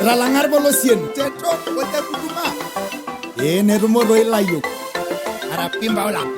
Ralangar bolosien. Cetro, kota kutuma. Nerumo roi layu. Arapimba ulang.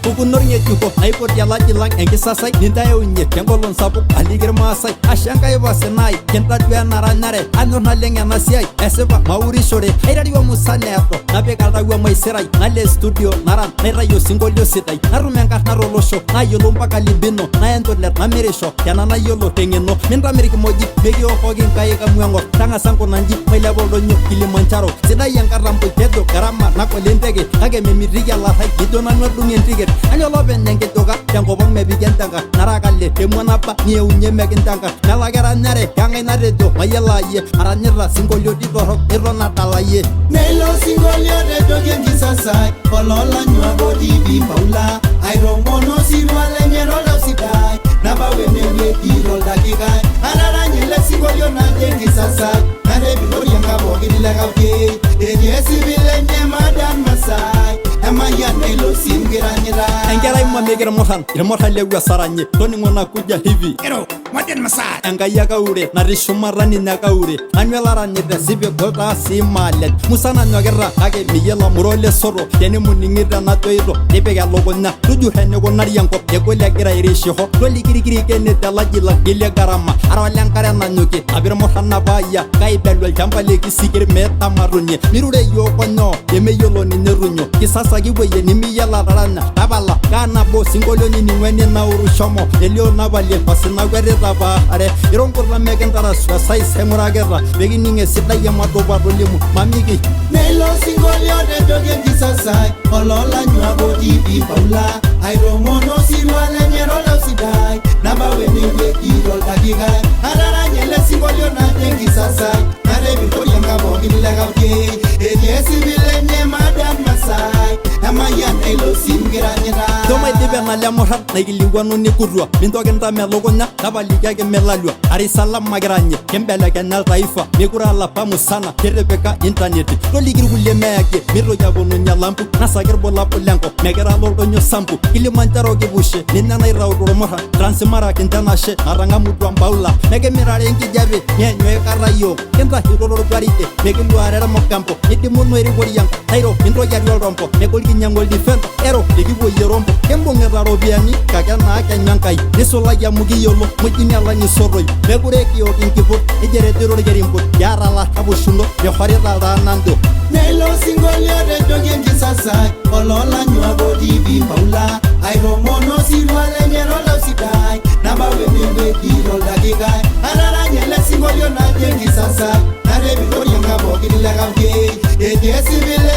Pukunurnya cukup, naipot jalan-jalan engisasai nindayunya kengolon sabuk aligir masai asyankai wasenai kenta dua naranare anu naleng anasiai eseba mauri sore airari wa musaneto nabe kalda wa maiserai nale studio naran nairayo singolio sitai narumengka narolosho nayolo mpaka libino nayendoler namirisho yana nayolo tengeno minda miriki moji megi okogin kai kamwengo tanga sanko nanji mailabolonyo Kilimanjaro sidai yankarambo tedo garama nakolentege kage memiriya la hai gidona nodungen tiget anyo loben nenge toga jango bang me bigentanga narakalle temonapa nieunye megentanga nalagara nare yangai naredo mayela ye aranira singolio di dorok irona talaye Nelo singolio de dogen kisasa kolola nywa bodi bi paula airo mono sirwale nyero lo sidai naba wenewe kiro dakikai arara nyele singolio na jengi sasa nare bilori yanga bogi dilagauke enyesi bile nyemadan masai amaya nelo singiranyira engerai mamegera mohan irmohan lewa saranye toni ngona kuja hivi Ero, maten masat. engaya kaure narishumarani nakaure anwelaranye de sibe golda simalet musana nyogera kage miyela murole soro teni muningida na toiro tepega logonna tuju hene gonari yanko ekole gira irisho toli kirikiri kene talajila gile garama arwalen kare na nyuki abir mohan na baya kai belwel jambale kisikir meta marunye mirure yo konno yemeyolo ni nerunyo kisasa giweye ni miyela rana tabala kana bo singolio ni ngwene na urushomo elio na bale pasina gwereta ba are irongorla megentara sai semuragera beginning sita yamato barulimu mamigi Nelo singolio de dogen kisasa kolola nywa bodi bi paula airo mono sirwale nyero lo sidai naba wenewe kiro dakikai arara nyele singolio na jengi sasa nare bilori yanga bogi dilagauke enyesi bile nyemadan masai amaya nelo singiranyira Doma dibe na lemohan na giliwanu ni kurwa bintogenta melogonya tabaligage melalwa ari salam magranye kembele kenal taifa mikura la pamusana kerebeka internet to ligir gulle meke miro jabono nyalampu nasagir bola polenko megera lordonyo sampu Kilimanjaro gibushe ninna na rawdo moha transmara kintanashe aranga mudwa baula mege mirare enki jabe nyenyo karayo kenta hiroro garite mege luarera mokampo idimuno eri goriyang tairo indro jari rompo megolgi nyangol defend ero ligibo yerompo kembongera robiani kagana kanyankai nisola ya mugiyolo mujini alani soroi megureki okinkiput ejere teror gerimpo yara la abushundo ya kharira ranando Nelo singolio de dogen kisasa kolola nywa bodi bi paula airo mono sirwale nyero lo sidai naba wenewe kiro dakikai arara nyele singolio na jengi sasa nare bilori yanga bogi dilagauke enyesi bile